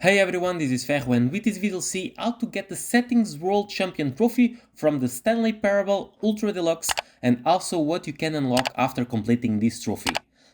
Hey everyone, this is Ferro and with this video see how to get the Settings World Champion trophy from the Stanley Parable Ultra Deluxe and also what you can unlock after completing this trophy.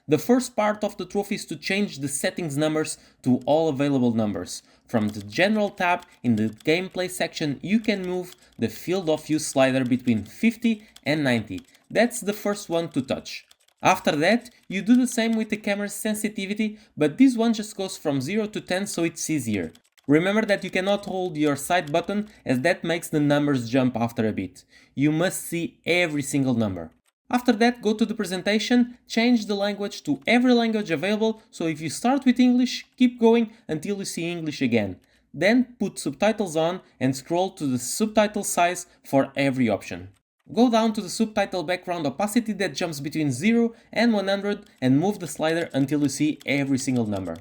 The first part of the trophy is to change the settings numbers to all available numbers. From the General tab in the Gameplay section you can move the Field of View slider between 50 and 90. That's the first one to touch. After that, you do the same with the camera's sensitivity, but this one just goes from 0 to 10 so it's easier. Remember that you cannot hold your side button as that makes the numbers jump after a bit. You must see every single number. After that, go to the presentation, change the language to every language available, so if you start with English, keep going until you see English again. Then put subtitles on and scroll to the subtitle size for every option. Go down to the subtitle background opacity that jumps between 0 and 100 and move the slider until you see every single number.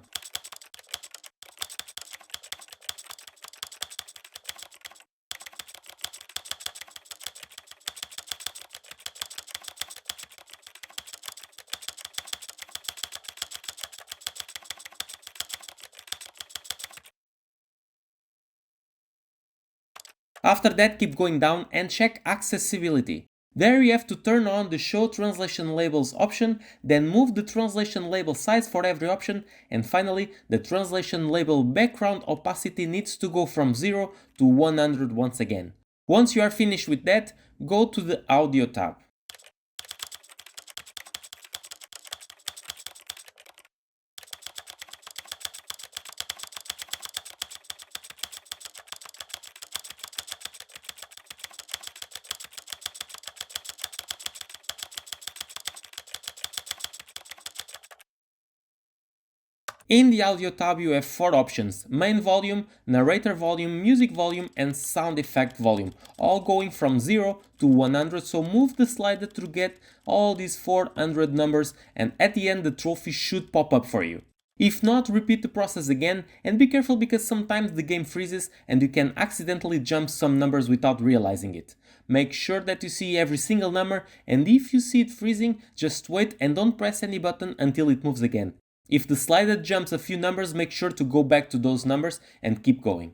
After that, keep going down and check accessibility. There you have to turn on the Show Translation Labels option, then move the translation label size for every option, and finally the translation label background opacity needs to go from 0 to 100 once again. Once you are finished with that, go to the Audio tab. In the Audio tab you have 4 options: Main Volume, Narrator Volume, Music Volume and Sound Effect Volume, all going from 0 to 100, so move the slider to get all these 400 numbers and at the end the trophy should pop up for you. If not, repeat the process again and be careful because sometimes the game freezes and you can accidentally jump some numbers without realizing it. Make sure that you see every single number, and if you see it freezing, just wait and don't press any button until it moves again. If the slider jumps a few numbers, make sure to go back to those numbers and keep going.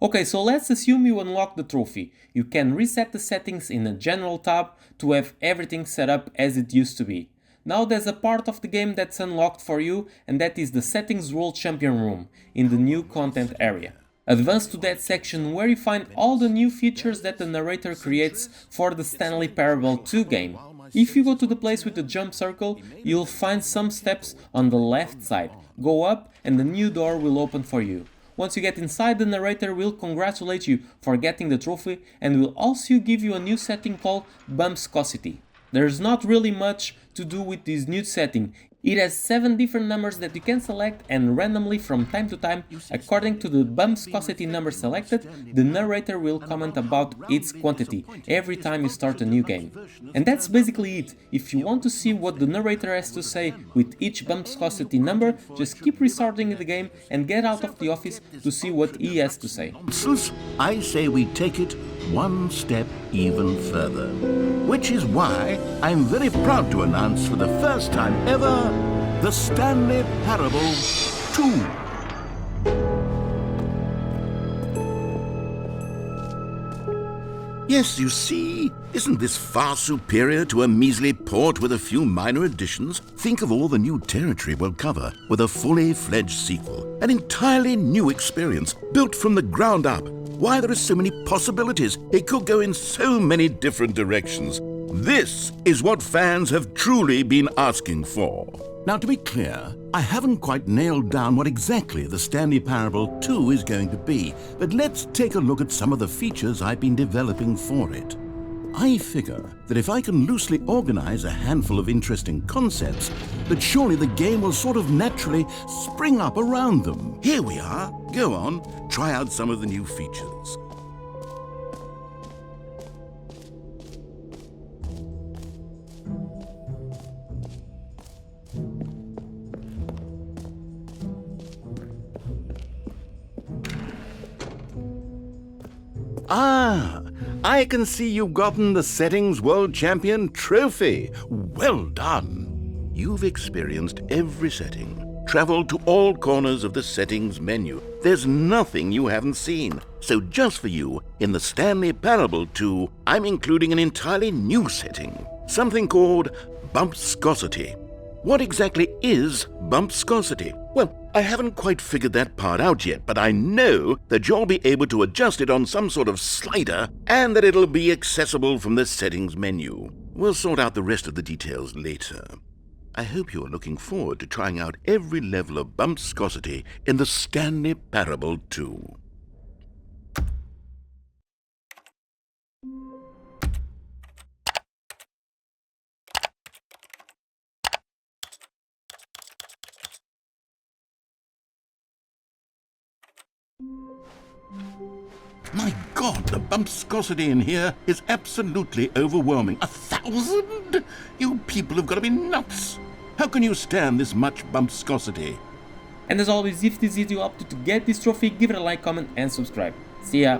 Okay, so let's assume you unlock the trophy. You can reset the settings in the General tab to have everything set up as it used to be. Now there's a part of the game that's unlocked for you, and that is the Settings World Champion room in the new content area. Advance to that section where you find all the new features that the narrator creates for the Stanley Parable 2 game. If you go to the place with the jump circle, you'll find some steps on the left side. Go up and a new door will open for you. Once you get inside, the narrator will congratulate you for getting the trophy and will also give you a new setting called Bumpscosity. There's not really much to do with this new setting. It has 7 different numbers that you can select, and randomly from time to time, according to the Bumpscosity number selected, the narrator will comment about its quantity every time you start a new game. And that's basically it. If you want to see what the narrator has to say with each Bumpscosity number, just keep restarting the game and get out of the office to see what he has to say. I say we take it one step even further, which is why I'm very proud to announce for the first time ever the Stanley Parable 2. Yes, you see, isn't this far superior to a measly port with a few minor additions? Think of all the new territory we'll cover with a fully fledged sequel, an entirely new experience built from the ground up. Why, there are so many possibilities. It could go in so many different directions. This is what fans have truly been asking for. Now, to be clear, I haven't quite nailed down what exactly the Stanley Parable 2 is going to be, but let's take a look at some of the features I've been developing for it. I figure that if I can loosely organize a handful of interesting concepts, that surely the game will sort of naturally spring up around them. Here we are. Go on, try out some of the new features. Ah, I can see you've gotten the Settings World Champion trophy. Well done. You've experienced every setting, traveled to all corners of the settings menu. There's nothing you haven't seen. So just for you, in the Stanley Parable 2, I'm including an entirely new setting, something called Bumpscosity. What exactly is Bumpscosity? Well, I haven't quite figured that part out yet, but I know that you'll be able to adjust it on some sort of slider and that it'll be accessible from the settings menu. We'll sort out the rest of the details later. I hope you are looking forward to trying out every level of Bumpscosity in the Stanley Parable 2. My God, the bumpscosity in here is absolutely overwhelming. 1,000? You people have got to be nuts. How can you stand this much bumpscosity? And as always, if this video helped you to get this trophy, give it a like, comment and subscribe. See ya!